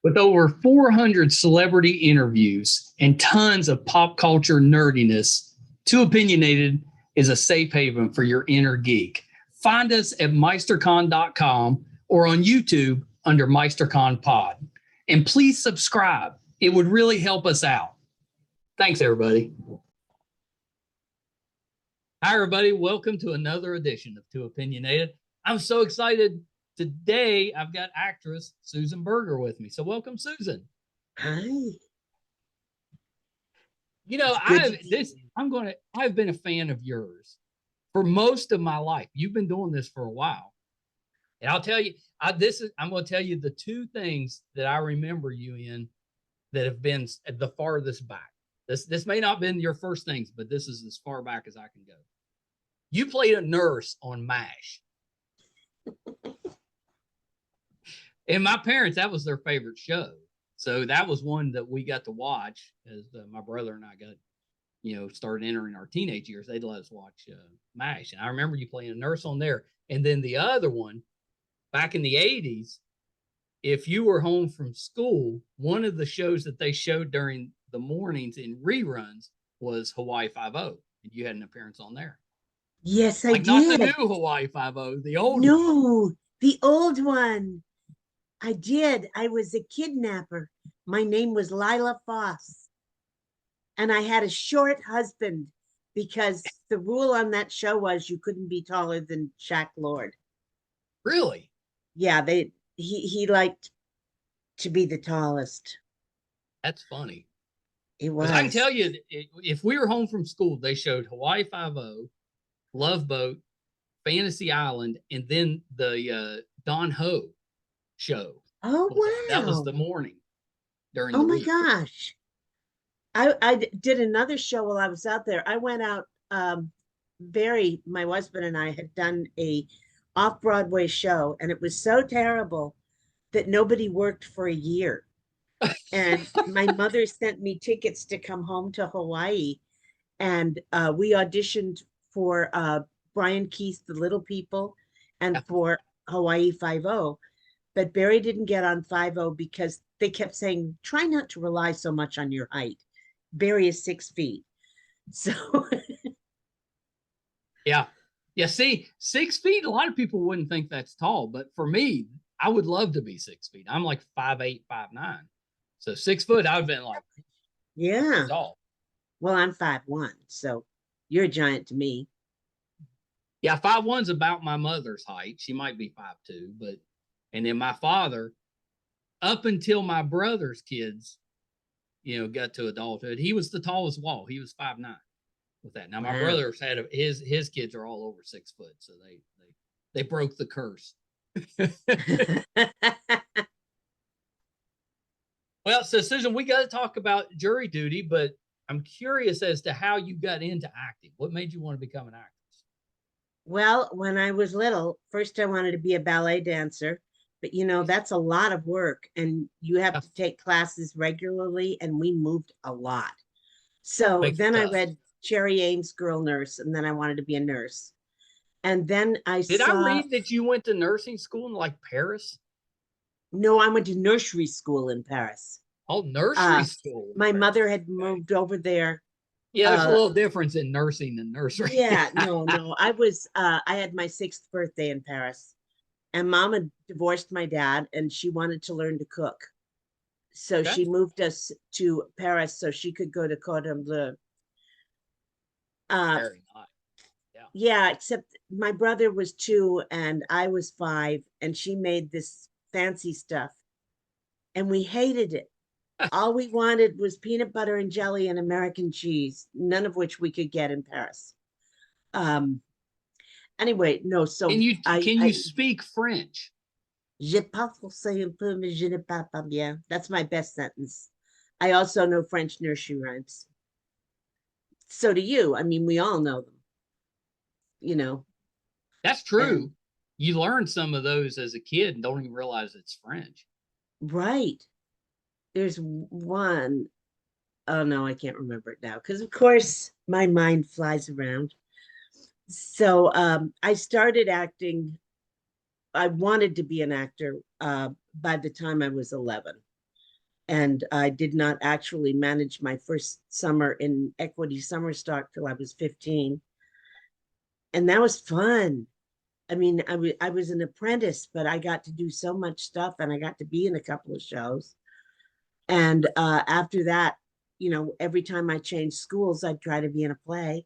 With over 400 celebrity interviews and tons of pop culture nerdiness, Too Opinionated is a safe haven for your inner geek. Find us at meistercon.com or on YouTube under MeisterCon Pod. And please subscribe. It would really help us out. Thanks, everybody. Hi, everybody. Welcome to another edition of Too Opinionated. I'm so excited. Today, I've got actress Susan Berger with me. So welcome, Susan. Hi. You know, I've been a fan of yours for most of my life. You've been doing this for a while. And I'll tell you, I'm going to tell you the two things that I remember you in that have been the farthest back. This may not have been your first things, but this is as far back as I can go. You played a nurse on MASH. And my parents, that was their favorite show. So that was one that we got to watch as my brother and I got, started entering our teenage years. They'd let us watch MASH. And I remember you playing a nurse on there. And then the other one, back in the 80s, if you were home from school, one of the shows that they showed during the mornings in reruns was Hawaii Five-0. And you had an appearance on there. Yes, I did. Not the new Hawaii Five-0, the old one. No, the old one. I did. I was a kidnapper. My name was Lila Foss. And I had a short husband because the rule on that show was you couldn't be taller than Shaq Lord. Really? Yeah, he liked to be the tallest. That's funny. It was. I can tell you, if we were home from school, they showed Hawaii Five-0, Love Boat, Fantasy Island, and then the Don Ho show. Oh, wow. That was the morning during the week. Oh, my gosh. I did another show while I was out there. I went out, Barry, my husband and I had done a off-Broadway show, and it was so terrible that nobody worked for a year. And my mother sent me tickets to come home to Hawaii, and we auditioned for Brian Keith's The Little People and for Hawaii Five-0. But Barry didn't get on Five-0 because they kept saying, try not to rely so much on your height. Barry is 6 feet. So. Yeah. See, 6 feet, a lot of people wouldn't think that's tall. But for me, I would love to be 6 feet. I'm like 5'8", 5'9". So 6 foot, I would have been like, yeah. Tall. Well, I'm 5'1", so you're a giant to me. Yeah, 5'1's about my mother's height. She might be 5'2", but. And then my father, up until my brother's kids, got to adulthood, he was the tallest of all. He was 5'9" with that. Now my brother's had his kids are all over 6 foot, so they broke the curse. Well, so Susan, we got to talk about jury duty, but I'm curious as to how you got into acting. What made you want to become an actress? Well, when I was little, first I wanted to be a ballet dancer. But, that's a lot of work and you have to take classes regularly. And we moved a lot. So then I read Cherry Ames Girl Nurse, and then I wanted to be a nurse. And then I read that you went to nursing school in like Paris? No, I went to nursery school in Paris. Oh, nursery school. My mother had moved over there. Yeah, there's a little difference in nursing and nursery. Yeah, no. I had my 6th birthday in Paris. And Mom had divorced my dad, and she wanted to learn to cook. So she moved us to Paris so she could go to Cordon Bleu. Very nice. Yeah, except my brother was 2 and I was 5, and she made this fancy stuff. And we hated it. All we wanted was peanut butter and jelly and American cheese, none of which we could get in Paris. Anyway, no. So can you speak French? Je parle français un peu, mais je ne parle pas bien. That's my best sentence. I also know French nursery rhymes. So do you. I mean, we all know them. That's true. You learn some of those as a kid and don't even realize it's French. Right. There's one. Oh no, I can't remember it now because of course my mind flies around. So I started acting. I wanted to be an actor by the time I was 11. And I did not actually manage my first summer in equity summer stock till I was 15. And that was fun. I mean, I was an apprentice, but I got to do so much stuff and I got to be in a couple of shows. And after that, every time I changed schools, I'd try to be in a play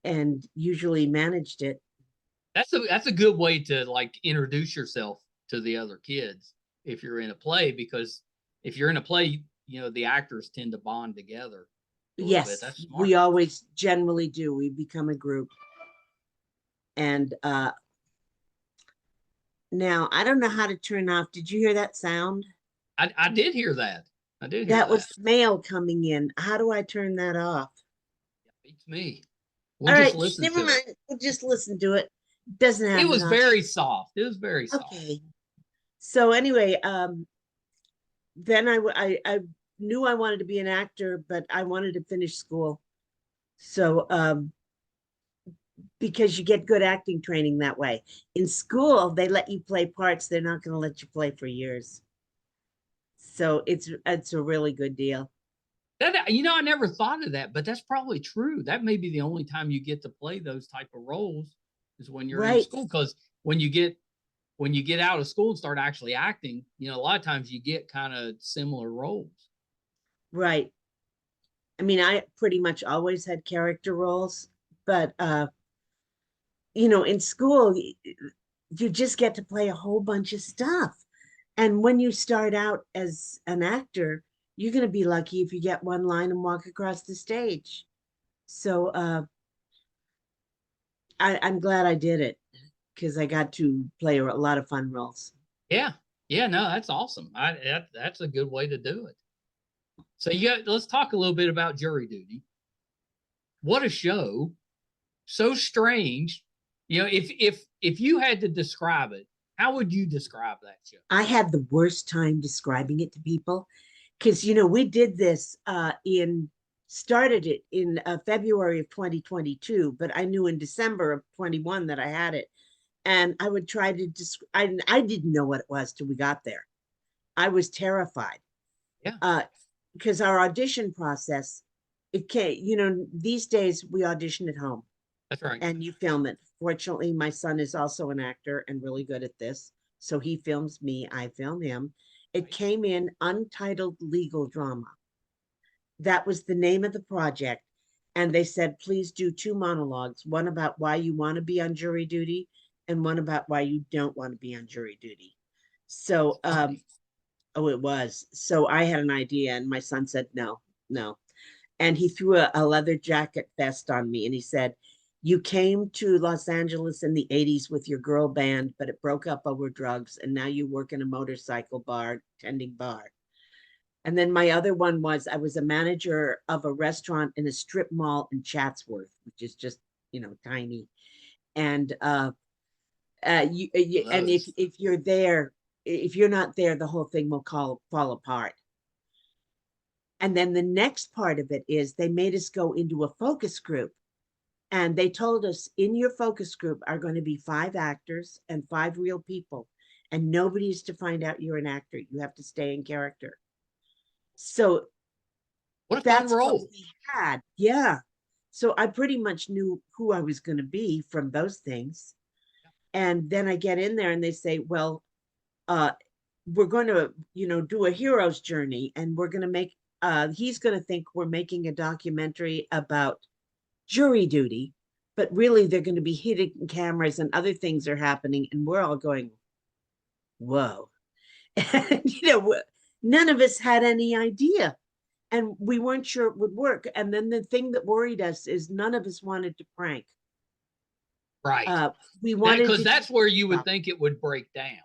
and usually managed it. That's a good way to like introduce yourself to the other kids if you're in a play, because if you're in a play, the actors tend to bond together a little bit. Yes, That's smart. we always generally do. We become a group. And now I don't know how to turn off. Did you hear that sound? I did hear that. I did hear That that. was mail coming in. How do I turn that off? Beats me. All We'll just right, listen never to it. mind. We'll just listen to it. Doesn't It have was enough. very soft. It was very soft. Okay. So anyway, then I knew I wanted to be an actor, but I wanted to finish school. So because you get good acting training that way. In school, they let you play parts. They're not going to let you play for years. So it's a really good deal. I never thought of that, but that's probably true. That may be the only time you get to play those type of roles is when you're in Right. school. Because when you get out of school and start actually acting, a lot of times you get kind of similar roles. Right. I mean, I pretty much always had character roles, but in school, you just get to play a whole bunch of stuff. And when you start out as an actor, you're going to be lucky if you get one line and walk across the stage. So I'm glad I did it because I got to play a lot of fun roles. Yeah, yeah, no, that's awesome. That's a good way to do it. So let's talk a little bit about Jury Duty. What a show! So strange. If you had to describe it, how would you describe that show? I had the worst time describing it to people because we did this started it in February of 2022, but I knew in December of 21 that I had it, and I would try to I didn't know what it was till we got there. I was terrified. Yeah, Because our audition process, it can't, these days we audition at home that's right. and you film it. Fortunately, my son is also an actor and really good at this. So he films me, I film him. It came in untitled legal drama. That was the name of the project. And they said, please do two monologues, one about why you want to be on jury duty and one about why you don't want to be on jury duty. So, oh, it was. So I had an idea and my son said, no, no. And he threw a leather jacket vest on me and he said, you came to Los Angeles in the 80s with your girl band, but it broke up over drugs. And now you work in a motorcycle bar, tending bar. And then my other one was I was a manager of a restaurant in a strip mall in Chatsworth, which is just, tiny. And and if you're there, if you're not there, the whole thing will fall apart. And then the next part of it is they made us go into a focus group. And they told us in your focus group are going to be 5 actors and 5 real people. And nobody's to find out you're an actor. You have to stay in character. So What a fun that's what role. we had. Yeah. So I pretty much knew who I was going to be from those things. And then I get in there and they say, well, we're going to, do a hero's journey and we're going to make, he's going to think we're making a documentary about jury duty, but really they're going to be hidden cameras and other things are happening. And we're all going, whoa. And, none of us had any idea. And we weren't sure it would work. And then the thing that worried us is none of us wanted to prank. Right. We wanted because to that's where you would think it would break down.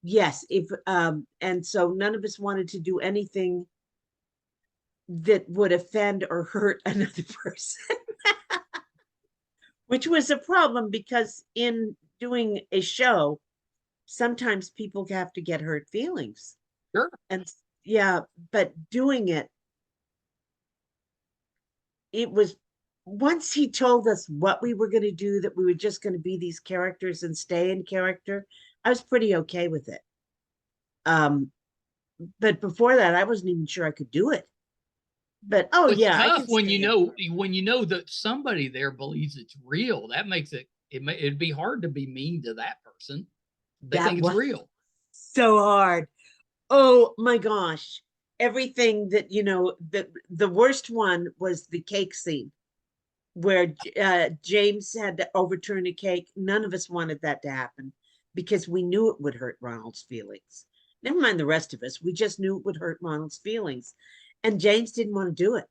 Yes, if and so none of us wanted to do anything that would offend or hurt another person. Which was a problem because in doing a show, sometimes people have to get hurt feelings. Sure. And yeah, but doing it was once he told us what we were going to do, that we were just going to be these characters and stay in character, I was pretty okay with it. but before that, I wasn't even sure I could do it. But oh It's yeah, I tough can stay up for it. when you know that somebody there believes it's real. That makes it'd be hard to be mean to that person. They That think it's was real. so hard. Oh my gosh. Everything that, the worst one was the cake scene where James had to overturn a cake. None of us wanted that to happen because we knew it would hurt Ronald's feelings. Never mind the rest of us. We just knew it would hurt Ronald's feelings. And James didn't want to do it.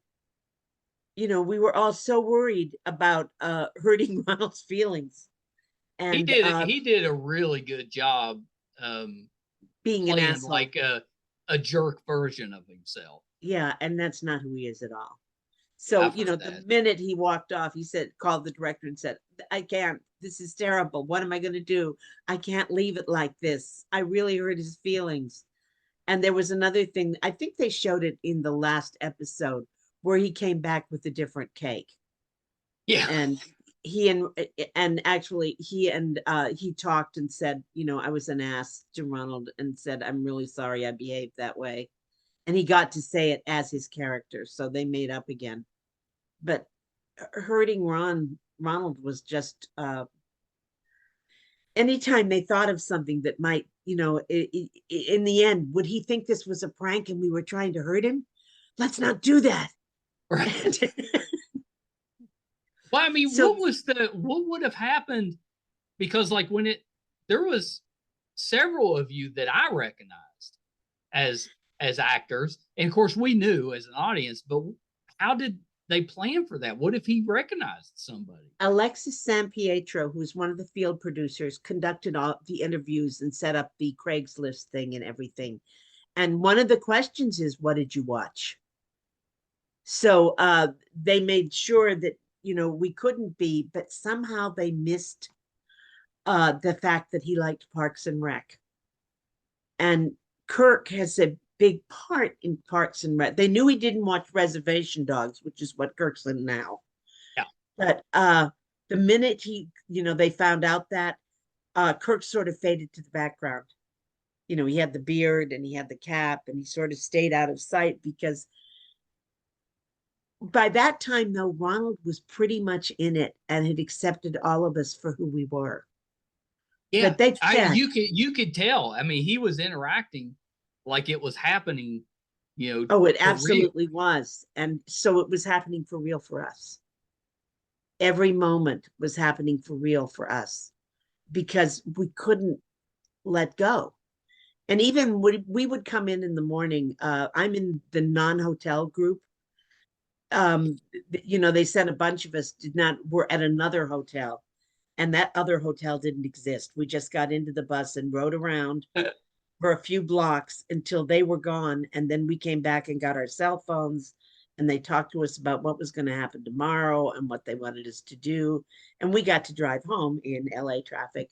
We were all so worried about hurting Ronald's feelings and He did a really good job being an playing asshole. like a jerk version of himself. Yeah, and that's not who he is at all. So, I've heard the that. minute he walked off, he called the director and said, I can't, this is terrible. What am I going to do? I can't leave it like this. I really hurt his feelings. And there was another thing, I think they showed it in the last episode where he came back with a different cake. Yeah. And and actually he talked and said, I was an ass to Ronald and said, I'm really sorry I behaved that way. And he got to say it as his character. So they made up again. But hurting Ronald was just anytime they thought of something that might, in the end, would he think this was a prank and we were trying to hurt him? Let's not do that. Right. Well, I mean, So what would have happened? Because like there was several of you that I recognized as actors, and of course we knew as an audience, but how did they plan for that? What if he recognized somebody? Alexis Sampietro, who's one of the field producers, conducted all the interviews and set up the Craigslist thing and everything. And one of the questions is, what did you watch? So they made sure that, we couldn't be, but somehow they missed the fact that he liked Parks and Rec. And Kirk has a big part in Parks and Rec. They knew he didn't watch Reservation Dogs, which is what Kirk's in now. Yeah. But the minute they found out that, Kirk sort of faded to the background. He had the beard and he had the cap and he sort of stayed out of sight because by that time, though, Ronald was pretty much in it and had accepted all of us for who we were. Yeah, but they said, you could tell. I mean, he was interacting like it was happening. oh, it for real. absolutely was. And so it was happening for real for us. Every moment was happening for real for us because we couldn't let go. And even when we would come in the morning, I'm in the non-hotel group. They sent a bunch of us were at another hotel, and that other hotel didn't exist. We just got into the bus and rode around for a few blocks until they were gone. And then we came back and got our cell phones and they talked to us about what was going to happen tomorrow and what they wanted us to do. And we got to drive home in LA traffic.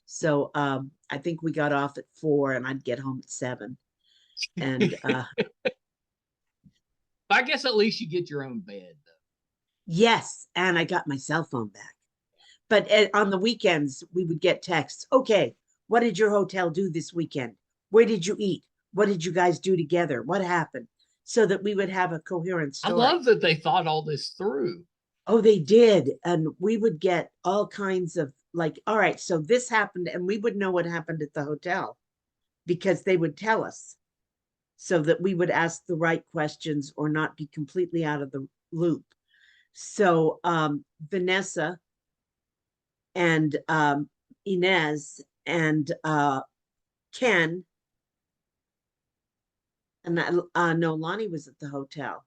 So I think we got off at 4 and I'd get home at 7. And I guess at least you get your own bed, though. yes, and I got my cell phone back. But on the weekends, we would get texts. Okay, what did your hotel do this weekend? Where did you eat? What did you guys do together? What happened? So that we would have a coherent story. I love that they thought all this through. Oh, they did. And we would get all kinds of like, all right, so this happened, and we would know what happened at the hotel because they would tell us so that we would ask the right questions or not be completely out of the loop. So Vanessa and Inez and Ken, and no, Lonnie was at the hotel,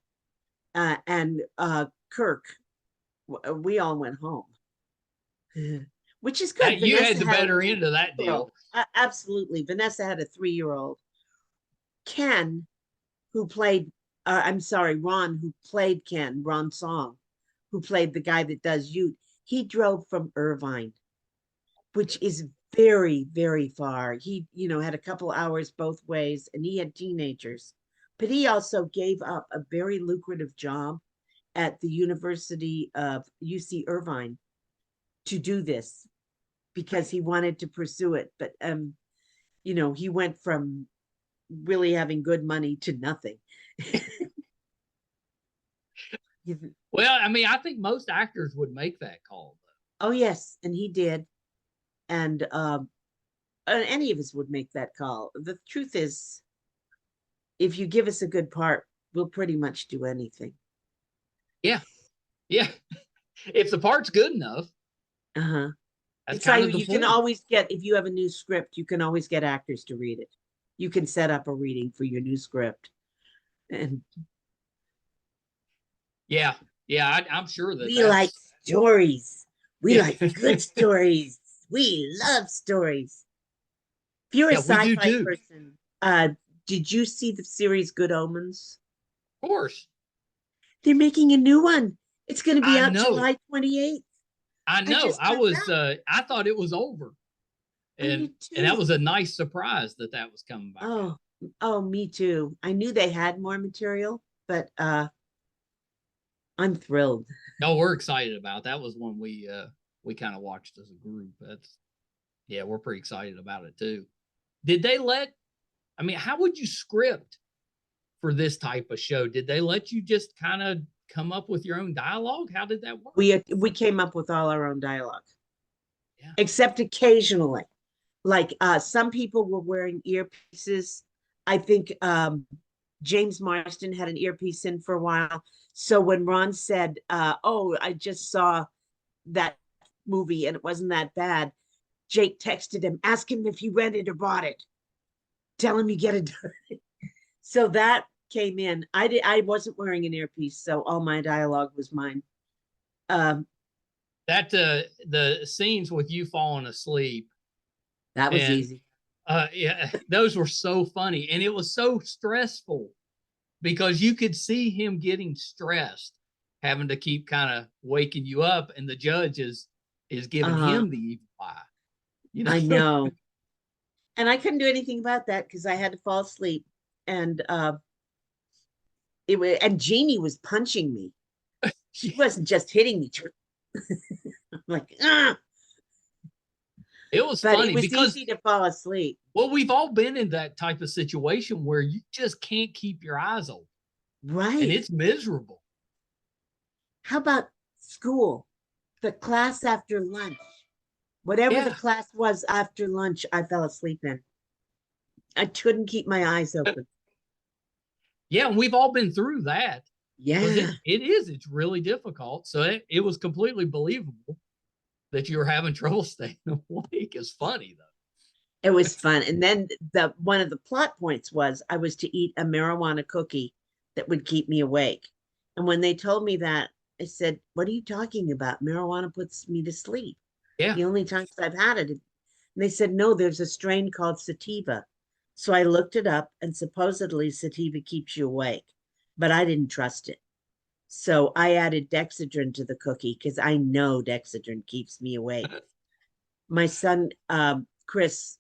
and Kirk, we all went home, which is good. You had the better end of that deal. Absolutely. Vanessa had a 3-year-old. Ken, who played, I'm sorry, Ron, who played Ken, Ron Song, who played the guy that does Ute, he drove from Irvine, which is very, very far. He, had a couple hours both ways, and he had teenagers. But he also gave up a very lucrative job at the University of UC Irvine to do this because he wanted to pursue it. But, he went from really having good money to nothing. Well, I mean, I think most actors would make that call. Oh yes, and he did. And any of us would make that call. The truth is, if you give us a good part, we'll pretty much do anything. Yeah, yeah. If the part's good enough, Uh-huh. that's It's like kind of the you can point. always get, if you have a new script, you can always get actors to read it. You can set up a reading for your new script. And Yeah, yeah. I'm sure that we like that's stories. We yeah, like good stories. We love stories. If you're a yeah. We do sci-fi too. person, did you see the series Good Omens? Of course, They're making a new one. It's going to be I out know. July 28th. I I know. just found out. I thought it was over, I and did that too. was a nice surprise that that was coming back out. Oh, oh, me too. I knew they had more material, but I'm thrilled. No, we're excited about. That was one we kind of watched as a group. That's yeah, we're pretty excited about it too. Did they let? I mean, how would you script for this type of show? Did they let you just kind of come up with your own dialogue? How did that work? We came up with all our own dialogue, Yeah, except occasionally. Like some people were wearing earpieces. I think James Marston had an earpiece in for a while. So when Ron said, "Oh, I just saw that movie and it wasn't that bad," Jake texted him, "Ask him if he rented or bought it. Tell him you get it." So that came in. I wasn't wearing an earpiece, so all my dialogue was mine. Um, that the scenes with you falling asleep that was and easy. yeah, those were so funny, and it was so stressful because you could see him getting stressed, having to keep kind of waking you up, and the judge is giving Uh, him the evil eye. You I know, know. And I couldn't do anything about that because I had to fall asleep. And it was, and Jeannie was punching me. She wasn't just hitting me. I'm like, ah, it was but it funny was because easy to fall asleep. well, we've all been in that type of situation where you just can't keep your eyes open, and Right. it's miserable. How about school? The class after lunch. Whatever the Yeah, class was after lunch, I fell asleep in. I couldn't keep my eyes open. yeah, and we've all been through that because Yeah, it's really difficult. So it was completely believable that you were having trouble staying awake. It's funny it though. was fun. And then the one of the plot points was I was to eat a marijuana cookie that would keep me awake. And when they told me that, I said, "What are you talking about? Marijuana puts me to sleep. Yeah, The only times I've had it." And they said, "No, there's a strain called sativa." So I looked it up, and supposedly sativa keeps you awake, but I didn't trust it. So I added Dexedrine to the cookie because I know Dexedrine keeps me awake. My son, Chris,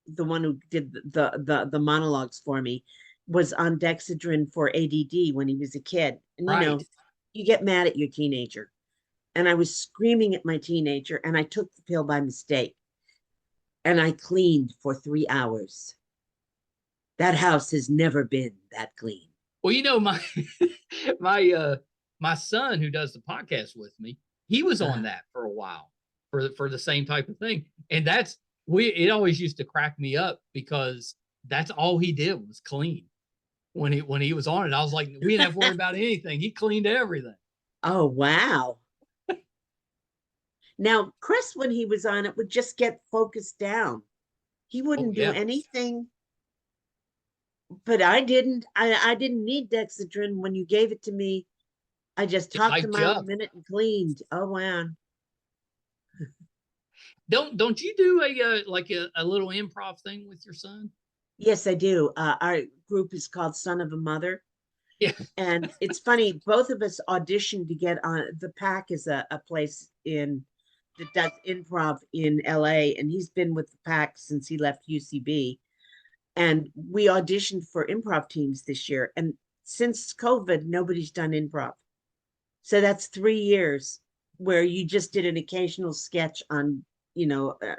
the one who did the monologues for me, was on Dexedrine for ADD when he was a kid. And right. you get mad at your teenager. And I was screaming at my teenager, and I took the pill by mistake. And I cleaned for 3 hours. That house has never been that clean. Well, you know, my my son who does the podcast with me, he was on Uh, that for a while for the same type of thing. And that's we it always used to crack me up because that's all he did was clean. When he was on it, I was like, we didn't have to worry about anything. He cleaned everything. oh, wow. Now, Chris, when he was on it, would just get focused down. He Oh wouldn't do yeah. anything, but I didn't. I didn't need Dexedrine when you gave it to me. I just It talked a hyped you mile a up. minute and cleaned. Oh, wow. Don't you do a little improv thing with your son? Yes, I do. Our group is called Son of a Mother. Yeah. And it's funny, both of us auditioned to get on. The Pack is a place in that does improv in LA, and he's been with the Pack since he left UCB. And we auditioned for improv teams this year. And since COVID, nobody's done improv. So that's 3 years where you just did an occasional sketch on,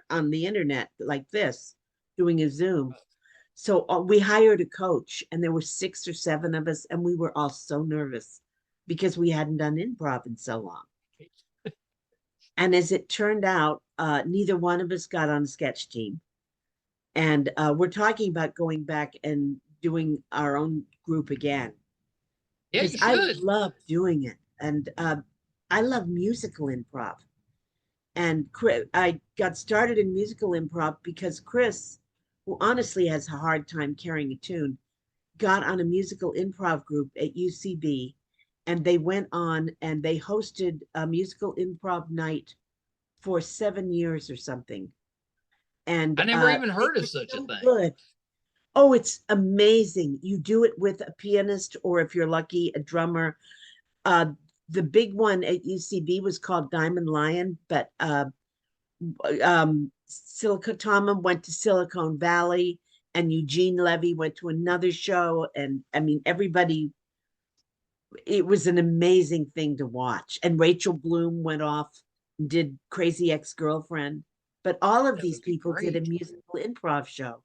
on the internet like this, doing a Zoom. So we hired a coach, and there were 6 or 7 of us, and we were all so nervous because we hadn't done improv in so long. And as it turned out, neither one of us got on a sketch team. And we're talking about going back and doing our own group again Yeah, because you I should. love doing it. And I love musical improv. And I got started in musical improv because Chris, who honestly has a hard time carrying a tune, got on a musical improv group at UCB, and they went on and they hosted a musical improv night for 7 years or something. And I never even they heard were of such a so thing. good. Oh, it's amazing. You do it with a pianist, or if you're lucky, a drummer. Uh, the big one at UCB was called Diamond Lion, but Silicon went to Silicon Valley, and Eugene Levy went to another show. And I mean, everybody, it was an amazing thing to watch. And Rachel Bloom went off and did Crazy Ex-Girlfriend. But all of That these would be people did a great. musical improv show.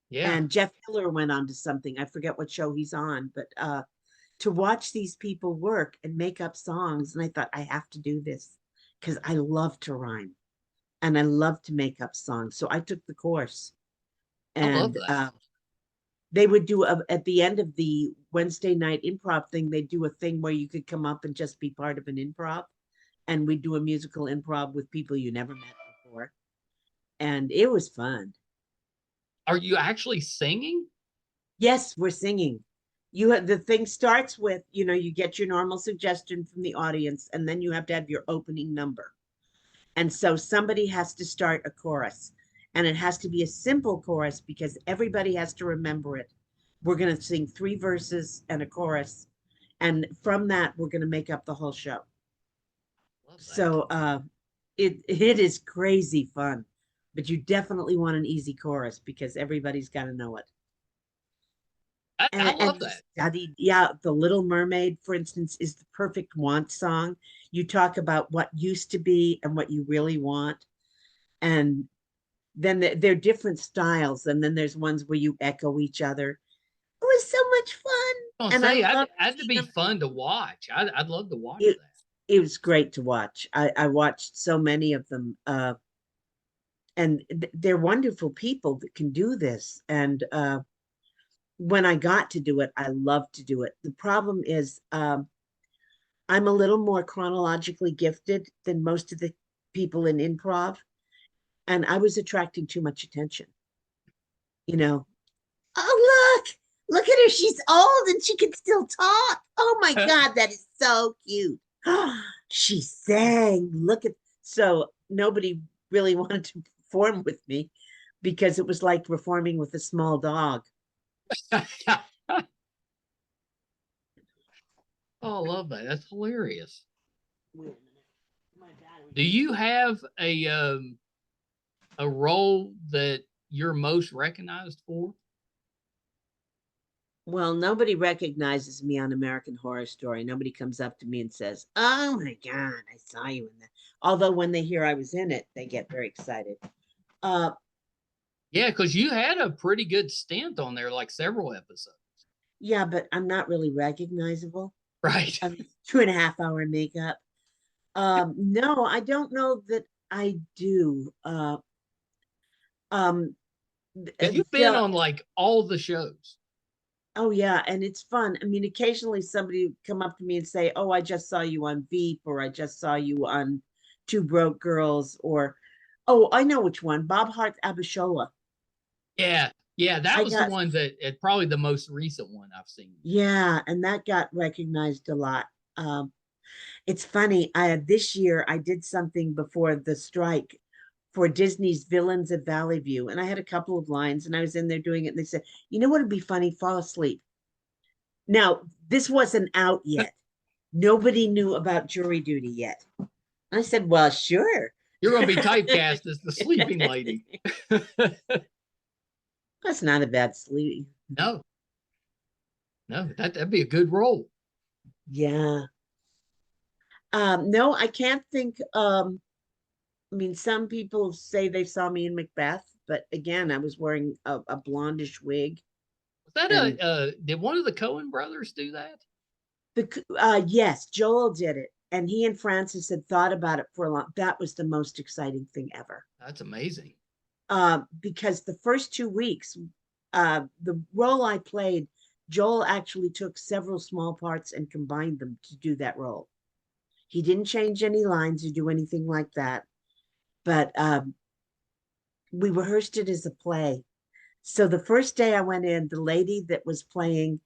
Yeah. And Jeff Miller went on to something. I forget what show he's on, but to watch these people work and make up songs. And I thought, I have to do this because I love to rhyme and I love to make up songs. So I took the course, I love and that. they would do at the end of the Wednesday night improv thing, they do a thing where you could come up and just be part of an improv. And we do a musical improv with people you never met before. And it was fun. Are you actually singing? Yes, we're singing. You have the thing starts with, you get your normal suggestion from the audience, and then you have to have your opening number. And so somebody has to start a chorus, and it has to be a simple chorus because everybody has to remember it. We're going to sing 3 verses and a chorus, and from that, we're going to make up the whole show. Love that. So it is crazy fun, but you definitely want an easy chorus because everybody's got to know it. I And love we that. studied, yeah, The Little Mermaid, for instance, is the perfect want song. You talk about what used to be and what you really want. And then there are different styles. And then there's ones where you echo each other. It was so much fun. I was And gonna I say, love I'd to seeing be them. fun to watch. I'd love to watch It, that. it was great to watch. I watched so many of them. And they're wonderful people that can do this. And when I got to do it, I love to do it. The problem is, I'm a little more chronologically gifted than most of the people in improv, and I was attracting too much attention. You know, oh, look at her. She's old and she can still talk. Oh my God, that is so cute. She sang. Look at, so nobody really wanted to perform with me because it was like performing with a small dog. Oh, I love that. That's hilarious. Wait a minute. My battery. Do you have a role that you're most recognized for? Well, nobody recognizes me on American Horror Story. Nobody comes up to me and says, "Oh my God, I saw you in that." Although when they hear I was in it, they get very excited. Uh, Yeah, because you had a pretty good stint on there, like several episodes. yeah, but I'm not really recognizable. Right. I mean, 2.5 hour makeup. No, I don't know that I do. Um, Because you've been Phil, on like all the shows. oh yeah, and it's fun. I mean, occasionally somebody would come up to me and say, "Oh, I just saw you on Veep," or "I just saw you on Two Broke Girls," or "Oh, I know which one, Bob Hart's Abishola." Yeah. Yeah. That I was the got, one that probably the most recent one I've seen. yeah, and that got recognized a lot. Um, it's funny. This year I did something before the strike for Disney's Villains at Valley View, and I had a couple of lines, and I was in there doing it, and they said, "You know what would be funny? Fall asleep." Now, this wasn't out yet. Nobody knew about jury duty yet. I said, "Well, sure." You're going to be typecast as the sleeping lady. That's not a bad sleep. No, no, that'd be a good role. Yeah. No, I can't think. I mean, some people say they saw me in Macbeth, but again, I was wearing a blondish wig. Was that And did one of the Coen brothers do that? yes, Joel did it, and he and Francis had thought about it for a long. That was the most exciting thing ever. That's amazing. Because the first 2 weeks, the role I played, Joel actually took several small parts and combined them to do that role. He didn't change any lines or do anything like that, but we rehearsed it as a play. So the first day I went in, the lady that was playing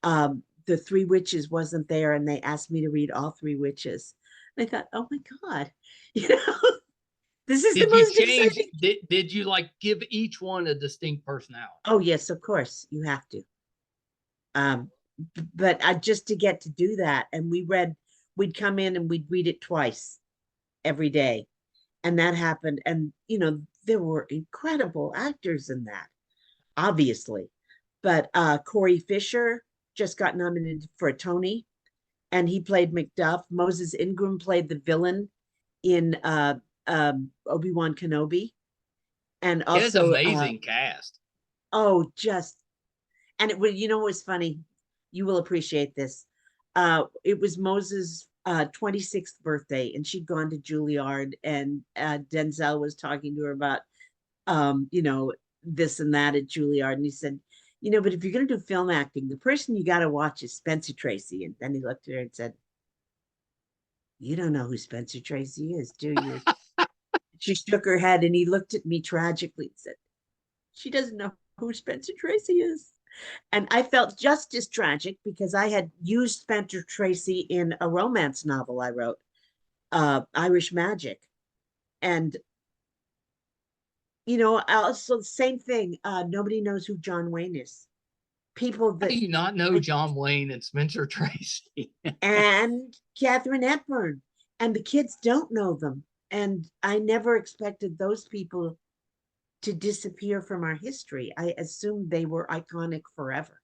the three witches wasn't there, and they asked me to read all three witches. And I thought, oh my God, you know, this is Did the you most change? exciting. Did you like give each one a distinct personality? Oh yes, of course you have to. Um, but I just to get to do that, and we'd come in and we'd read it twice every day, and that happened. And you know, there were incredible actors in that, obviously. But Corey Fisher just got nominated for a Tony, and he played Macduff. Moses Ingram played the villain in Obi-Wan Kenobi, and It is also amazing cast. oh, just and it was, you know, it was funny. You will appreciate this. It was Moses' 26th birthday, and she'd gone to Juilliard, and Denzel was talking to her about, you know, this and that at Juilliard, and he said, you know, but if you're going to do film acting, the person you got to watch is Spencer Tracy. And then he looked at her and said, you don't know who Spencer Tracy is, do you? She shook her head, and he looked at me tragically and said, she doesn't know who Spencer Tracy is. And I felt just as tragic because I had used Spencer Tracy in a romance novel I wrote, Irish Magic. And, you know, also the same thing. Nobody knows who John Wayne is. People How do that, you not know John Wayne and Spencer Tracy? and Catherine Hepburn, and the kids don't know them. And I never expected those people to disappear from our history. I assumed they were iconic forever.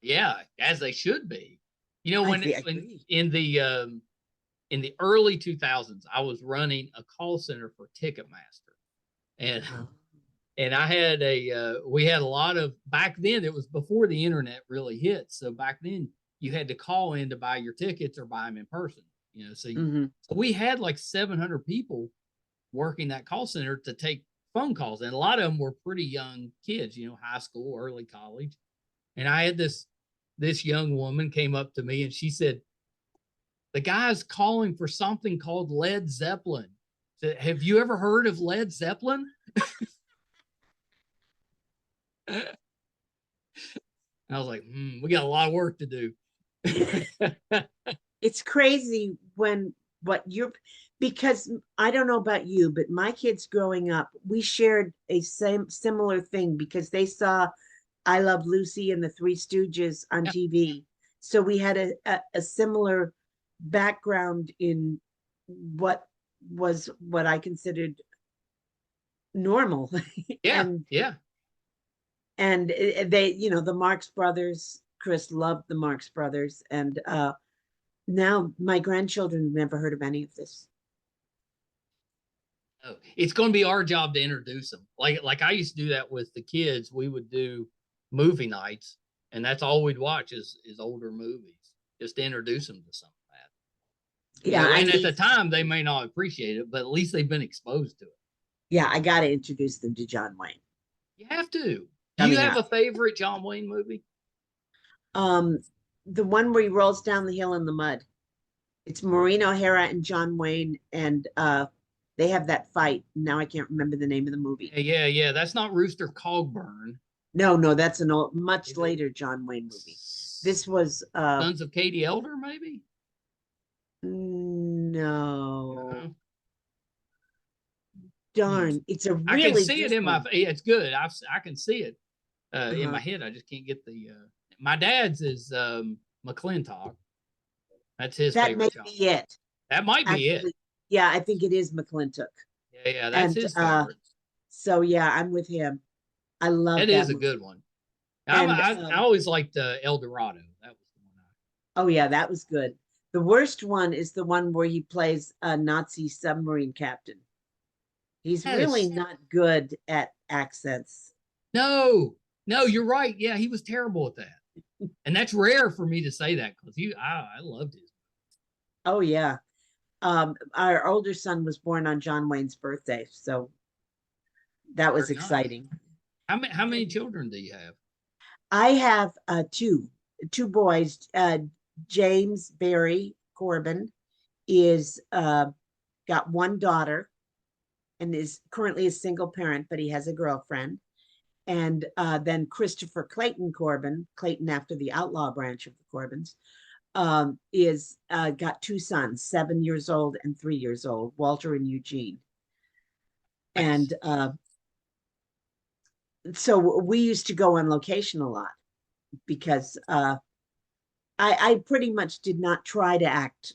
Yeah, as they should be. You know, when agree. in the early 2000s, I was running a call center for Ticketmaster, and Oh. and I had we had a lot of back then. It was before the internet really hit, so back then you had to call in to buy your tickets or buy them in person. You know, so we had like 700 people working that call center to take phone calls, and a lot of them were pretty young kids. You know, high school, early college, and I had this young woman came up to me and she said, the guy's calling for something called Led Zeppelin. Said, have you ever heard of Led Zeppelin? I was like, we got a lot of work to do. It's crazy when what you're, because I don't know about you, but my kids growing up, we shared a similar thing because they saw I Love Lucy and the Three Stooges on Yeah. TV. So we had a similar background in what was what I considered normal. Yeah. and Yeah. and they, you know, the Marx Brothers, Chris loved the Marx Brothers, and now my grandchildren have never heard of any of this. Oh, it's going to be our job to introduce them. Like I used to do that with the kids. We would do movie nights, and that's all we'd watch is older movies, just to introduce them to some of that. Yeah, You know, I and at need, the time they may not appreciate it, but at least they've been exposed to it. yeah, I got to introduce them to John Wayne You have to. Do you coming have up. a favorite John Wayne movie? Um, the one where he rolls down the hill in the mud. It's Maureen O'Hara and John Wayne, and they have that fight. Now I can't remember the name of the movie. Yeah. That's not Rooster Cogburn. No, that's an old, much Is it later John Wayne movie. This was Sons of Katie Elder, maybe? no. No. Darn, it's a I can really see it good in my. one. Yeah, it's good. I can see it in my Uh-huh. head. I just can't get the. My dad's is McClintock. That's his That may favorite John. be it. That might be it. Actually, yeah, I think it is McClintock. Yeah, that's And his favorite. so yeah, I'm with him. I love That that is a movie. good one. And I always liked El Dorado. That was the one. oh yeah, that was good. The worst one is the one where he plays a Nazi submarine captain. He's That really is not good at accents. No, no, you're right. Yeah, he was terrible at that. And that's rare for me to say that because I loved his. Oh yeah. Our older son was born on John Wayne's birthday, so that was Very nice. exciting. How many children do you have? I have two boys. James Barry Corbin is got one daughter and is currently a single parent, but he has a girlfriend. And then Christopher Clayton Corbin, Clayton after the outlaw branch of the Corbins, is got two sons, 7 years old and 3 years old, Walter and Eugene. Nice. And so we used to go on location a lot because I pretty much did not try to act.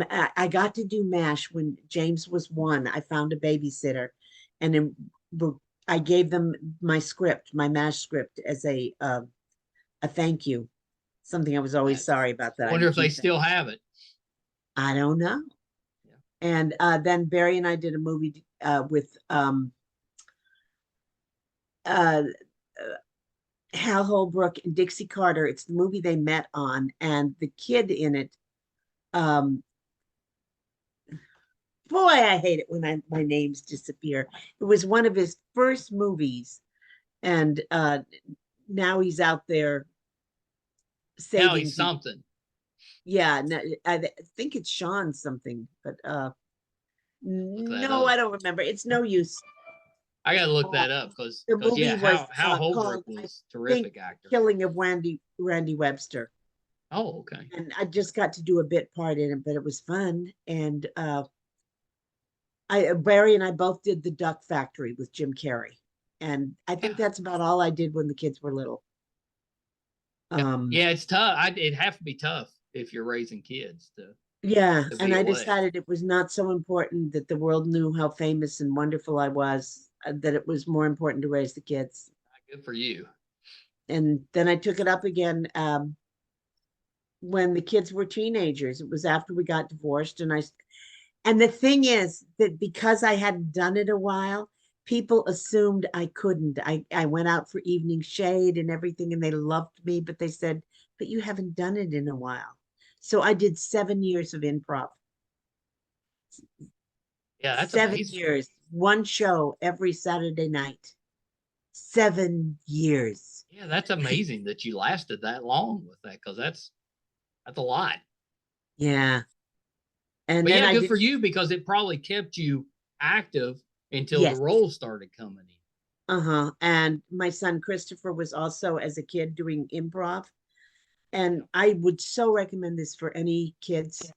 I got to do MASH when James was 1. I found a babysitter, and then I gave them my script, my MASH script, as a thank you. Something I was always Nice. sorry about that. I Wonder didn't if they keep still have it. I don't know. Yeah. And then Barry and I did a movie with uh, Hal Holbrook and Dixie Carter. It's the movie they met on, and the kid in it. Boy, I hate it when my names disappear. It was one of his first movies, and now he's out there Now saving he's people. something. Yeah, no, I think it's Sean something, but Look that no, up. I don't remember. It's no use. I gotta look that up because The movie yeah, was Hal Holbrook called, I was think, terrific actor. Killing of Randy Webster. Oh, okay. And I just got to do a bit part in it, but it was fun. And Barry and I both did The Duck Factory with Jim Carrey. And I think Yeah. that's about all I did when the kids were little. Yeah, it's tough. It'd have to be tough if you're raising kids Yeah, to and be I away. decided it was not so important that the world knew how famous and wonderful I was, that it was more important to raise the kids. Good for you. And then I took it up again when the kids were teenagers. It was after we got divorced, and the thing is that because I hadn't done it a while, people assumed I couldn't. I went out for evening shade and everything, and they loved me, but they said, "But you haven't done it in a while." So I did 7 years of improv. Yeah, that's 7 amazing. years, one show every Saturday night. 7 years. Yeah, that's amazing that you lasted that long with that because that's a lot. Yeah. And But then yeah, I good did, for you because it probably kept you active until the yes. roles started coming in. Uh-huh. And my son Christopher was also, as a kid, doing improv. And I would so recommend this for any kids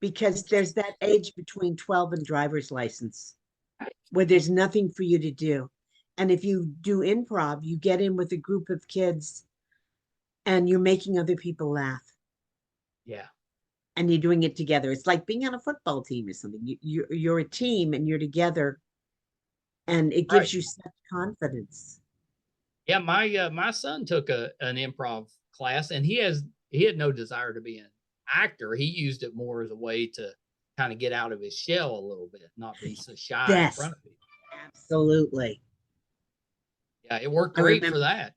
because there's that age between 12 and driver's license where there's nothing for you to do. And if you do improv, you get in with a group of kids and you're making other people laugh Yeah. and you're doing it together. It's like being on a football team or something. You're a team and you're together, and it Right. gives you such confidence. Yeah, my son took an improv class and he had no desire to be an actor. He used it more as a way to kind of get out of his shell a little bit, not be so shy in Yes, front of people. absolutely. Yeah, it worked I great for remember. that.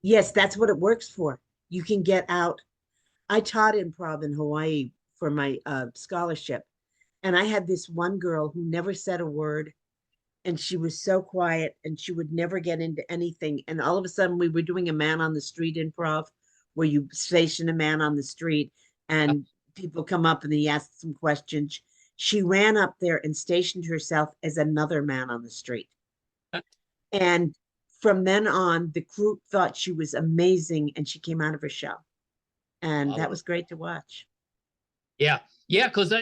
Yes, that's what it works for. You can get out. I taught improv in Hawaii for my scholarship, and I had this one girl who never said a word, and she was so quiet, and she would never get into anything. And all of a sudden, we were doing a man on the street improv, where you station a man on the street, Yeah. and people come up and he asks some questions. She ran up there and stationed herself as another man on the street. And from then on, the group thought she was amazing, and she came out of her shell. And Love that it. was great to watch. Yeah, yeah, because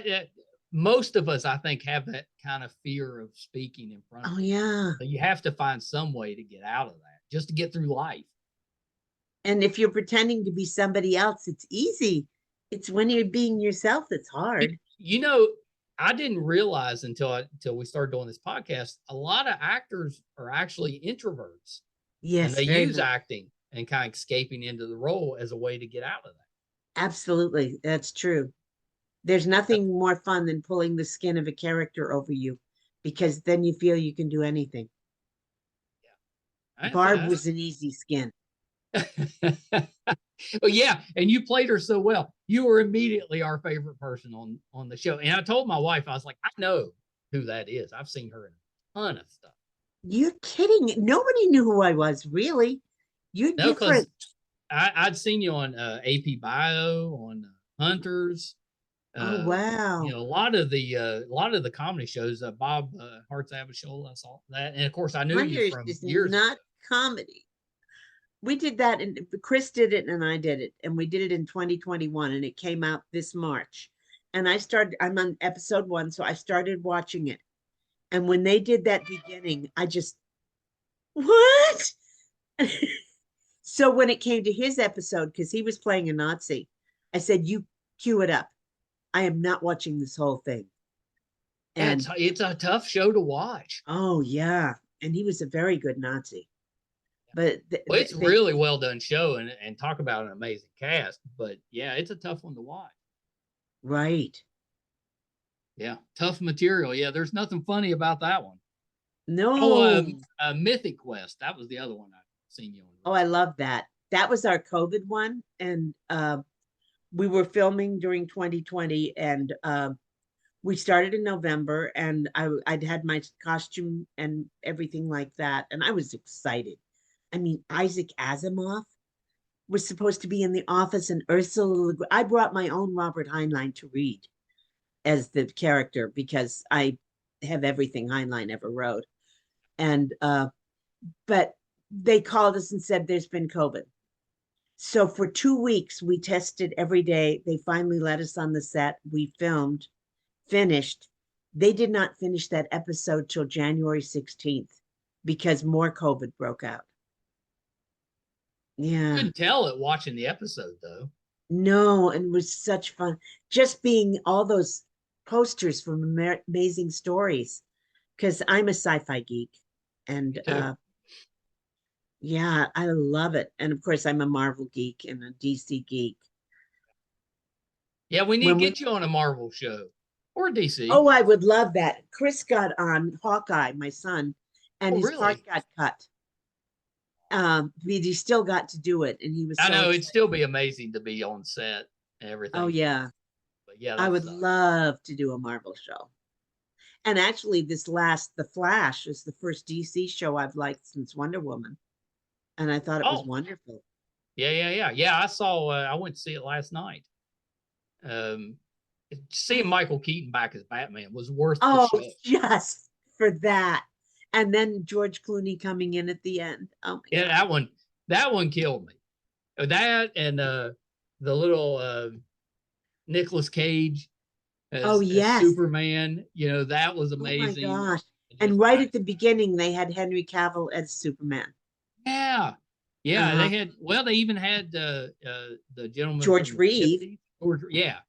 most of us, I think, have that kind of fear of speaking in front of Oh, people. yeah. So you have to find some way to get out of that, just to get through life. And if you're pretending to be somebody else, it's easy. It's when you're being yourself that's hard. You know, I didn't realize until we started doing this podcast, a lot of actors are actually introverts, and Yes, they very use much. acting and kind of escaping into the role as a way to get out of Absolutely. That's true. There's that. nothing more fun than pulling the skin of a character over you because then you feel you can do anything. Barb was an easy skin. Well, yeah, and you played her so well. You were immediately our favorite person on the show. And I told my wife, I was like, I know who that is. I've seen her in a ton of stuff. You're kidding. Nobody knew who I was, really. You're No, because different. I'd seen you on AP Bio, on Hunters. Oh, You wow. know, a lot of the comedy shows. Bob Hart's Abishola, I saw that, and of course, I knew you Hunters from is years ago. not comedy. We did that, and Chris did it, and I did it, and we did it in 2021, and it came out this March. And I'm on episode 1, so I started watching it. And when they did that beginning, I just, what? So when it came to his episode, because he was playing a Nazi, I said, you cue it up. I am not watching this whole thing. And It's a tough show to watch. oh, yeah. And he was a very good Nazi. But Well, it's really well done show, and talk about an amazing cast. But yeah, it's a tough one to watch. right. Yeah, tough material. Yeah, there's nothing funny about that one. Oh, No. Mythic Quest. That was the other one I've seen you on. Oh, I love that. That was our COVID one. And we were filming during 2020, and we started in November, and I'd had my costume and everything like that. And I was excited. I mean, Isaac Asimov was supposed to be in the office, and Ursula. I brought my own Robert Heinlein to read as the character because I have everything Heinlein ever wrote. And but they called us and said there's been COVID. So for 2 weeks we tested every day. They finally let us on the set. We filmed, finished. They did not finish that episode till January 16th because more COVID broke out. Yeah. Couldn't tell it watching the episode though. No, and it was such fun. Just being all those posters from amazing stories, because I'm a sci-fi geek, and yeah, I love it. And of course, I'm a Marvel geek and a DC geek. Yeah, we need When to we, get you on a Marvel show or DC. oh, I would love that. Chris got on Hawkeye, my son, and Oh, his part really? got cut. But he still got to do it, and he was I so know it'd excited. still be amazing to be on set and Oh everything. yeah, But yeah, I that would sucks. love to do a Marvel show. And actually, The Flash is the first DC show I've liked since Wonder Woman. And I thought it was Oh, wonderful. yeah. I saw. I went to see it last night. Um, Seeing Michael Keaton back as Batman was worth the Oh, show. just for that. And then George Clooney coming in at the end. Oh my Yeah, God. that one killed me. That and the little Nicolas Cage Oh, as yes. Superman. You know, that was Oh my amazing. gosh. Just And right at the beginning, they had Henry Cavill as Superman. yeah, yeah. Uh-huh. They even had the gentleman George from the Reeve. 50s. Or, yeah.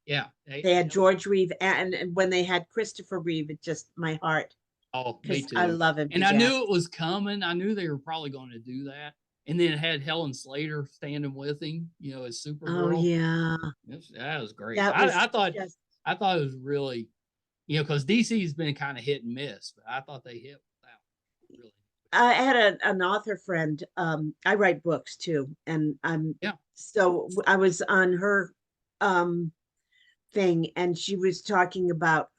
They had George Reeve. And when they had Christopher Reeve, it just, my heart, Oh, me because I too. love him And to I death. knew it was coming. I knew they were probably going to do that. And then it had Helen Slater standing with him, you know, as Oh, Supergirl. yeah. That was great. That was just, I thought it was really, you know, because DC's been kind of hit and miss, but I thought they hit with that one. Really. I had an author friend. I write books too, and Yeah. so I was on her um thing, and she was talking about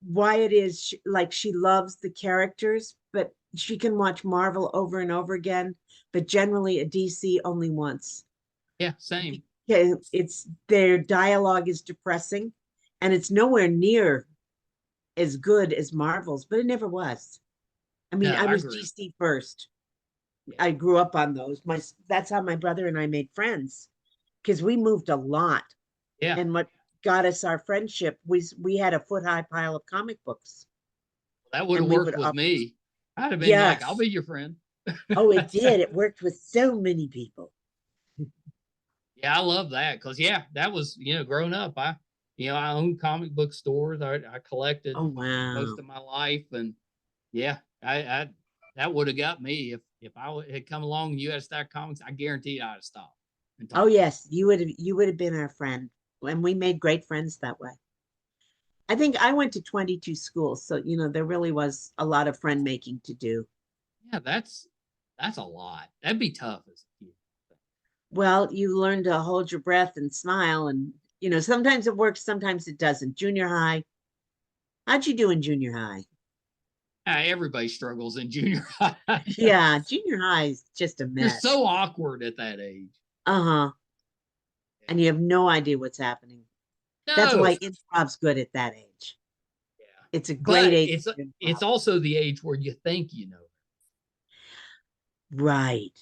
why it is like she loves the characters, but she can watch Marvel over and over again, but generally a DC only once. Yeah. Same. Because it's their dialogue is depressing, and it's nowhere near as good as Marvel's, but it never was. I mean, No, I I was agree. DC first. I grew up on those. That's how my brother and I made friends because we moved a lot. Yeah. And what got us our friendship was we had a foot high pile of comic books, That would and have we worked would with up. me. I'd have been like, I'll Yes. be your friend. Oh, it did. It worked with so many people. Yeah, I love that because yeah, that was you know, growing up, I owned comic book stores. I collected Oh wow. most of my life, and yeah, I that would have got me if had come along and you had a stack of comics. I guarantee I'd have stopped and Oh talked. yes, you would have been our friend, and we made great friends that way. I think I went to 22 schools, so there really was a lot of friend making to do. Yeah, That's a lot. That'd be tough as a kid. Well, you learn to hold your breath and smile, and sometimes it works, sometimes it doesn't. Junior high, how'd you do in junior high? Everybody struggles in junior high. Yeah, junior high is just a You're mess. so awkward at that age. Uh-huh. And you have no idea what's happening. That's No. why improv's good at that age. Yeah. It's a great But age it's for it's improv. also the age where you think you know. Right.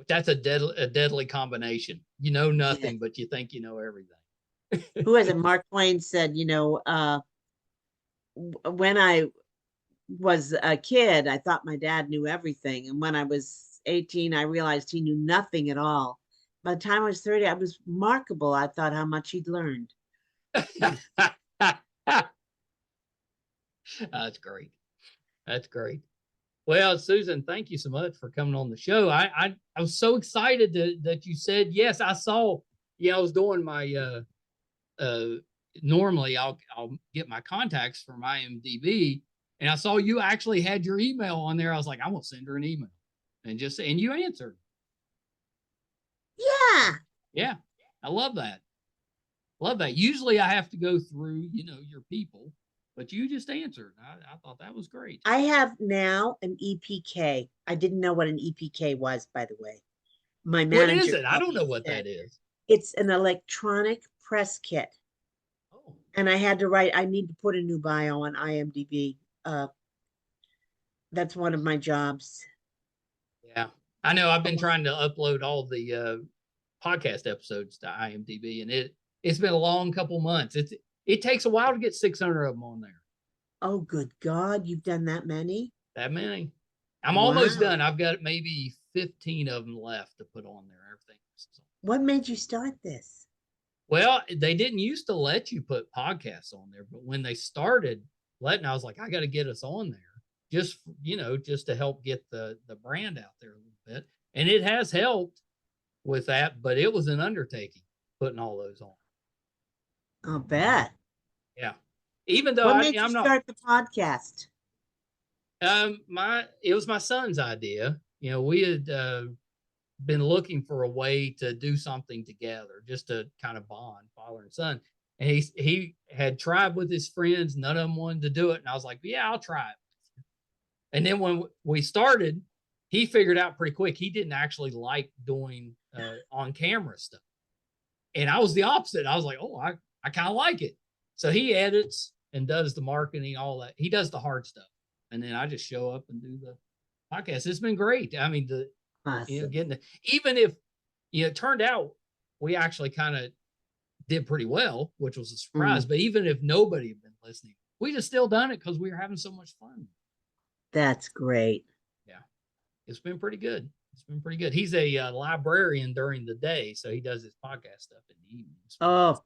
That's a deadly combination. You know Yes. nothing, but you think you know everything. Who has it? Mark Twain said, when I was a kid, I thought my dad knew everything. And when I was 18, I realized he knew nothing at all. By the time I was 30, I was remarkable. I thought how much he'd learned. That's great. That's great. Well, Susan, thank you so much for coming on the show. I was so excited that you said yes. I saw. Yeah, I was doing my normally I'll get my contacts from IMDb, and I saw you actually had your email on there. I was like, I'm gonna send her an email, and you answered. Yeah. Yeah, I love that. Love that. Usually I have to go through your people, but you just answered. I thought that was great. I have now an EPK. I didn't know what an EPK was, by the way. My What is manager it? I called don't me know and what said, that is. it's an electronic press kit. Oh, And I had to write, I need to put a new bio on IMDb. That's one of my jobs. yeah. I know. I've been trying to upload all the podcast episodes to IMDb, and it's been a long couple months. It takes a while to get 600 of them on there. Oh, good God, you've done that many? That many. I'm almost Wow. done. I've got maybe 15 of them left to put on there. Everything. What made you start this? Well, they didn't used to let you put podcasts on there, but when they started letting, I was like, I got to get us on there just to help get the brand out there a little bit. And it has helped with that, but it was an undertaking putting all those on. I'll bet. Yeah. Even though What made you I'm not start the podcast? it was my son's idea. We had been looking for a way to do something together, just to kind of bond, father and son. And he had tried with his friends, none of them wanted to do it. And I was like, yeah, I'll try it. And then when we started, he figured out pretty quick he didn't actually like doing on camera stuff. And I was the opposite. I was like, oh, I kind of like it. So he edits and does the marketing, all that. He does the hard stuff. And then I just show up and do the podcast. It's been great. I mean, Awesome. even if it turned out we actually kind of did pretty well, which was a surprise. But even if nobody had been listening, we just still done it because we were having so much fun. That's great. Yeah, it's been pretty good. It's been pretty good. He's a librarian during the day, so he does his podcast stuff in the evenings. Oh,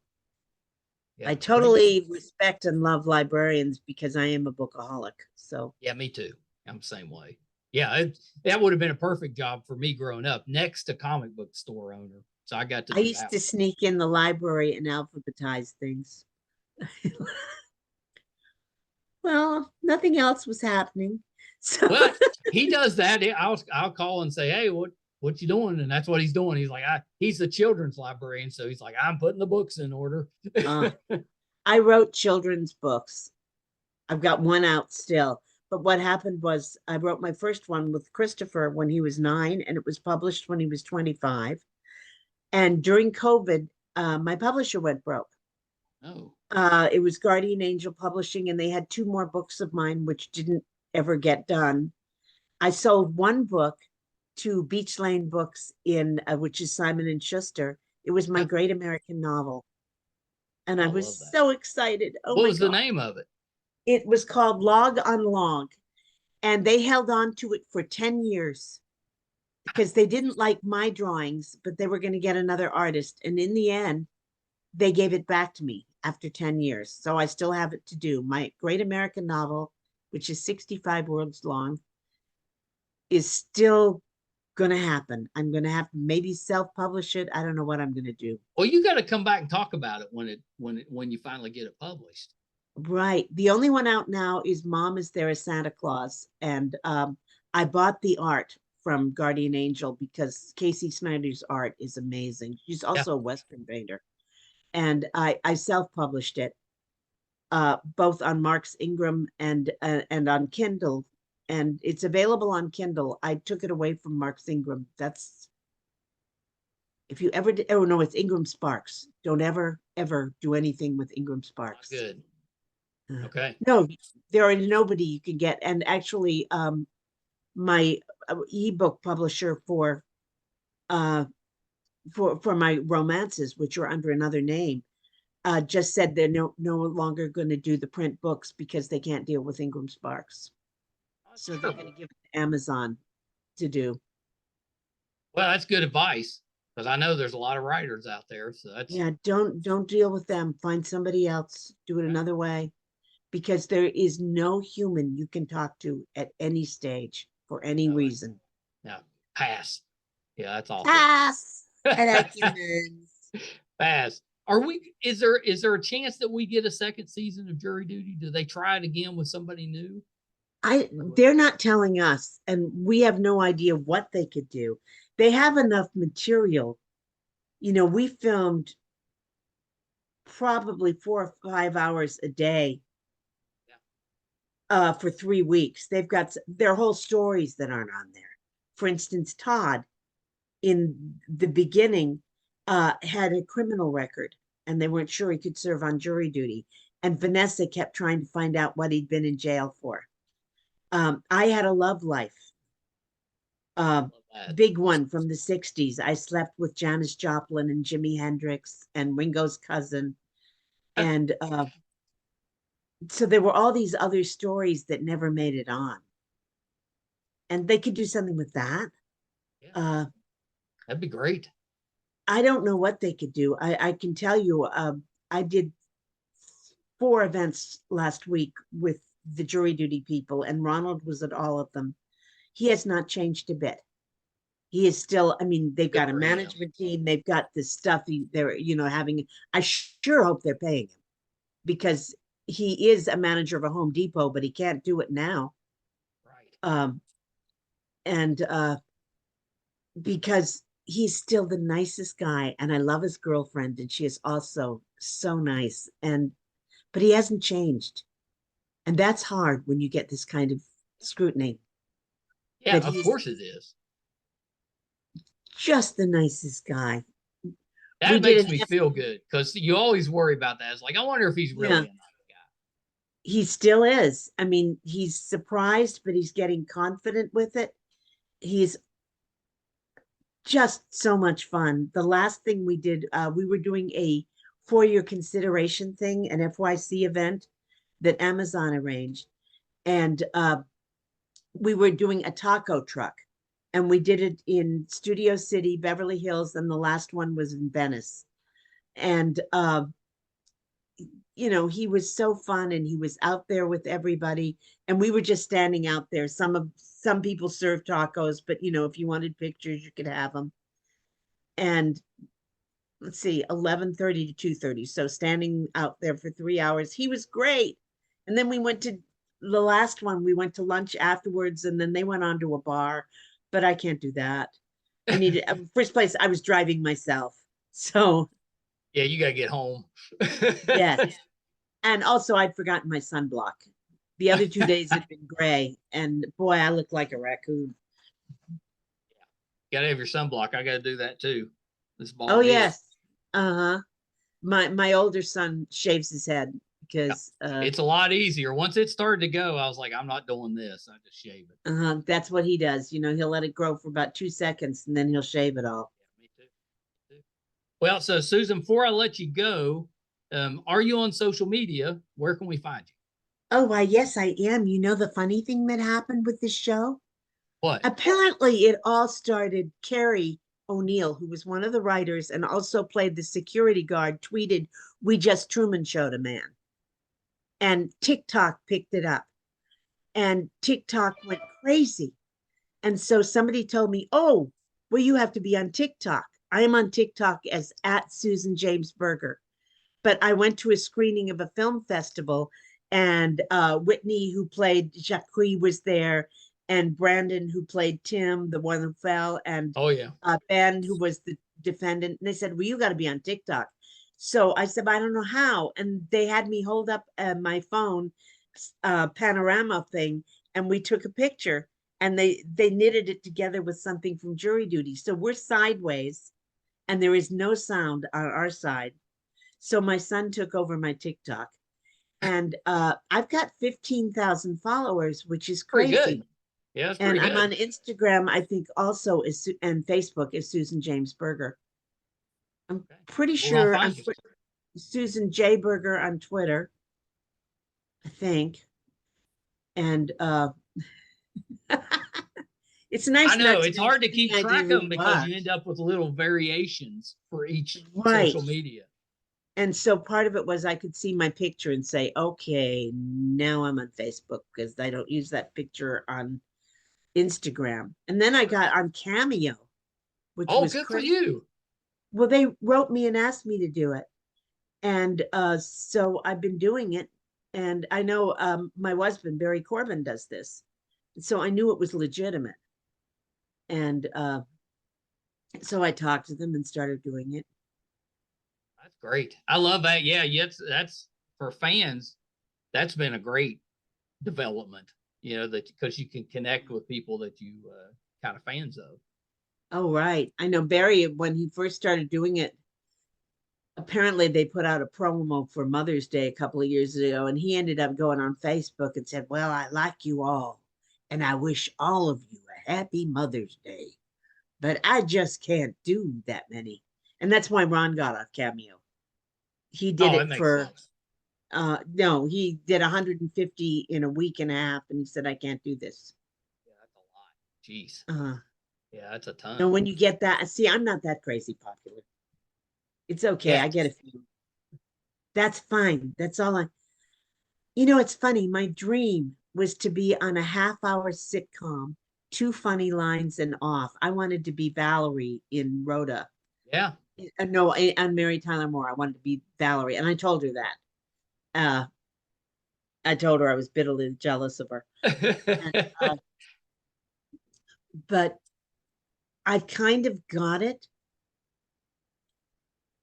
yeah, I totally respect and love librarians because I am a bookaholic. So yeah, me too. I'm the same way. Yeah, that would have been a perfect job for me growing up, next to comic book store owner. So I got to. I used to sneak in the library and alphabetize things. Well, nothing else was happening. So well, he does that. I'll call and say, hey, what you doing? And that's what he's doing. He's like, he's the children's librarian, so he's like, I'm putting the books in order. I wrote children's books. I've got one out still. But what happened was I wrote my first one with Christopher when he was 9, and it was published when he was 25. And during COVID, my publisher went broke. Oh. It was Guardian Angel Publishing, and they had 2 more books of mine, which didn't ever get done. I sold one book to Beach Lane Books which is Simon and Schuster. It was my great American novel. And I was so excited. Oh, what was the name of it? It was called Log on Log. And they held on to it for 10 years because they didn't like my drawings, but they were going to get another artist. And in the end, they gave it back to me after 10 years. So I still have it to do. My great American novel, which is 65 words long, is still going to happen. I'm going to have to maybe self-publish it. I don't know what I'm going to do. Well, you got to come back and talk about it when you finally get it published. Right. The only one out now is Mom Is There a Santa Claus. And I bought the art from Guardian Angel because Casey Snyder's art is amazing. She's Yeah. also a Western painter. And I self-published it, both on Marks Ingram and on Kindle. And it's available on Kindle. I took it away from Marks Ingram. That's if you ever oh no, it's Ingram Sparks. Don't ever do anything with Ingram Sparks. Good. Okay. No, there is nobody you can get. And actually, my ebook publisher for my romances, which are under another name, just said they're no longer going to do the print books because they can't deal with Ingram Sparks. So they're going to give it to Amazon to do. Well, that's good advice because I know there's a lot of writers out there. So that's Yeah, don't deal with them. Find somebody else. Do it another way, because there is no human you can talk to at any stage for any reason. Yeah, pass. Yeah, that's awful. Pass. I like humans. Pass. Is there a chance that we get a second season of Jury Duty? Do they try it again with somebody new? They're not telling us, and we have no idea what they could do. They have enough material. You know, we filmed probably 4 or 5 hours a day for 3 weeks. They've got their whole stories that aren't on there. For instance, Todd in the beginning had a criminal record, and they weren't sure he could serve on jury duty. And Vanessa kept trying to find out what he'd been in jail for. I had a love life. Big one from the 60s. I slept with Janis Joplin and Jimi Hendrix and Ringo's cousin. And so there were all these other stories that never made it on. And they could do something with that. Yeah. That'd be great. I don't know what they could do. I can tell you, I did 4 events last week with the jury duty people, and Ronald was at all of them. He has not changed a bit. He is still, I mean, they've got a management team, they've got this stuff they're, having, I sure hope they're paying him, because he is a manager of a Home Depot, but he can't do it now. Right. And because he's still the nicest guy, and I love his girlfriend, and she is also so nice, but he hasn't changed. And that's hard when you get this kind of scrutiny. Yeah, of course it is. Just the nicest guy. That makes me feel good, because you always worry about that. It's like, I wonder if he's really a nice guy. He still is. I mean, he's surprised, but he's getting confident with it. He's just so much fun. The last thing we did, we were doing a for-your consideration thing, an FYC event that Amazon arranged. And we were doing a taco truck. And we did it in Studio City, Beverly Hills, and the last one was in Venice. And, he was so fun, and he was out there with everybody. And we were just standing out there. Some people served tacos, but, if you wanted pictures, you could have them. And let's see, 11:30 to 2:30. So standing out there for 3 hours, he was great. And then we went to the last one, we went to lunch afterwards, and then they went on to a bar. But I can't do that. I needed first place. I was driving myself, so yeah, you gotta get home. Yes, and also I'd forgotten my sunblock. The other 2 days had been gray, and boy, I looked like a raccoon. Yeah. You gotta have your sunblock. I gotta do that too. This ball. Oh yes, My older son shaves his head because it's a lot easier. Once it started to go, I was like, I'm not doing this. I just shave it. That's what he does. He'll let it grow for about 2 seconds, and then he'll shave it all. Yeah, me too. Well, so Susan, before I let you go, are you on social media? Where can we find you? Oh, why, yes, I am. The funny thing that happened with this show? What? Apparently, it all started, Carrie O'Neill, who was one of the writers and also played the security guard, tweeted, "We just Truman showed a man." And TikTok picked it up, and TikTok went crazy. And so somebody told me, "Oh, well, you have to be on TikTok." I am on TikTok as @Susan James Berger. But I went to a screening of a film festival, and Whitney, who played Jacques, was there, and Brandon, who played Tim, the one who fell, and Oh yeah. Ben, who was the defendant. And they said, well, you got to be on TikTok. So I said, I don't know how. And they had me hold up my phone panorama thing, and we took a picture, and they knitted it together with something from jury duty. So we're sideways, and there is no sound on our side. So my son took over my TikTok, and I've got 15,000 followers, which is Pretty crazy. good. Yeah, it's And pretty I'm on good. Instagram, I think also is, and Facebook is Susan James Berger. I'm Okay. pretty We're gonna sure I'm find you. Susan J Berger on Twitter, I think. And it's I nice know not to it's have hard to any keep idea track who of them you because are. you end up with little variations for each Right. social media. And so part of it was I could see my picture and say, okay, now I'm on Facebook because I don't use that picture on Instagram. And then I got on Cameo, which Oh, was good for crazy. you. Well, they wrote me and asked me to do it. And so I've been doing it. And I know my husband, Barry Corbin, does this. So I knew it was legitimate. And so I talked to them and started doing it. That's great. I love that. Yeah, yes, that's for fans. That's been a great development. You know that because you can connect with people that you kind of fans of. Oh, right. I know Barry, when he first started doing it, apparently they put out a promo for Mother's Day a couple of years ago, and he ended up going on Facebook and said, well, I like you all, and I wish all of you a happy Mother's Day. But I just can't do that many. And that's why Ron got off Cameo. He did Oh, it it makes for sense. no, he did 150 in a week and a half, and he said, I can't do this. Yeah, that's a lot. Jeez. Uh, Yeah, that's a and ton. when you get that, see, I'm not that crazy popular. It's okay. Yeah. I get a few. That's fine. That's all I, you know, it's funny. My dream was to be on a half-hour sitcom, two funny lines and off. I wanted to be Valerie in Rhoda. Yeah. No, on Mary Tyler Moore. I wanted to be Valerie, and I told her that. I told her I was bitterly jealous of her. And, but I kind of got it,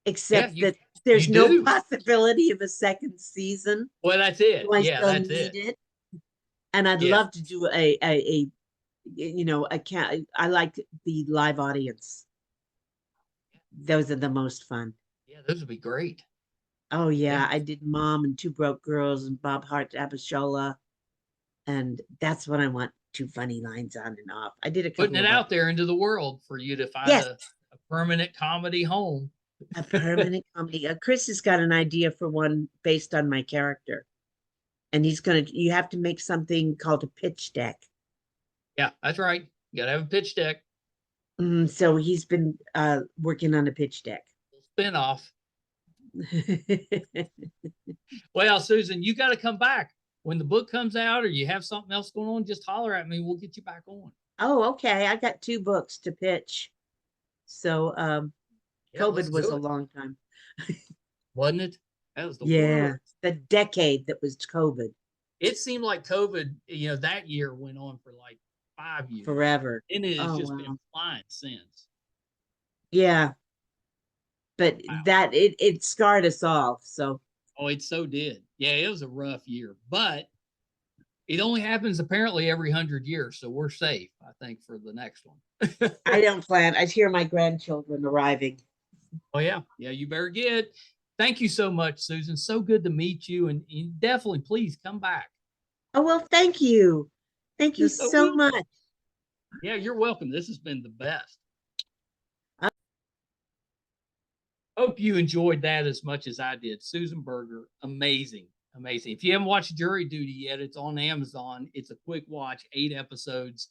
Yeah, except you that there's no do. possibility of a second season. Well, that's it. So I Yeah, still that's need it. it. And I'd Yeah. love to do a you know, I like the live audience. Those are the most fun. Yeah, those would be great. Oh Yeah. yeah, I did Mom and Two Broke Girls and Bob Hart Abishola, and that's what I want two funny lines on and off. I did a Putting couple it of out others. there into the world for you to find Yes, a permanent comedy home. a permanent comedy. Chris has got an idea for one based on my character, and you have to make something called a pitch deck. Yeah, that's right. You got to have a pitch deck, So he's been working on a pitch deck. spin off. Well, Susan, you got to come back when the book comes out or you have something else going on. Just holler at me. We'll get you back on. Oh, okay. I got two books to pitch. So Yeah, let's COVID was do a it. long time. Wasn't it? That was the Yeah, worst. the decade that was COVID It seemed like COVID, that year went on for like 5 years. forever. And it has Oh just been wow. flying since. Yeah, but Wow. that it scarred us all. So Oh, it so did. Yeah, it was a rough year, but it only happens apparently every 100 years. So we're safe, I think, for the next one. I don't plan. I hear my grandchildren arriving. Oh, yeah. Yeah, you better get. Thank you so much, Susan. So good to meet you. And definitely, please come back. Oh well, thank you. Thank you You're so so welcome. much. Yeah, you're welcome. This has been the best. Hope you enjoyed that as much as I did. Susan Berger, amazing, amazing. If you haven't watched Jury Duty yet, it's on Amazon. It's a quick watch, 8 episodes.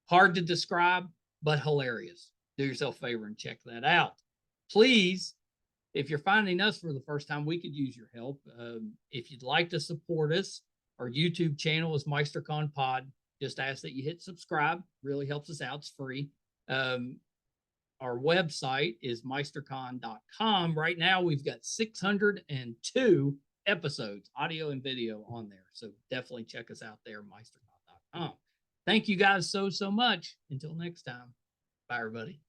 Hard to describe, but hilarious. Do yourself a favor and check that out. Please, if you're finding us for the first time, we could use your help. If you'd like to support us, our YouTube channel is MeisterCon Pod. Just ask that you hit subscribe. Really helps us out. It's free. Our website is meistercon.com. Right now, we've got 602 episodes, audio and video on there. So definitely check us out there, meistercon.com. Thank you guys so much. Until next time. Bye, everybody.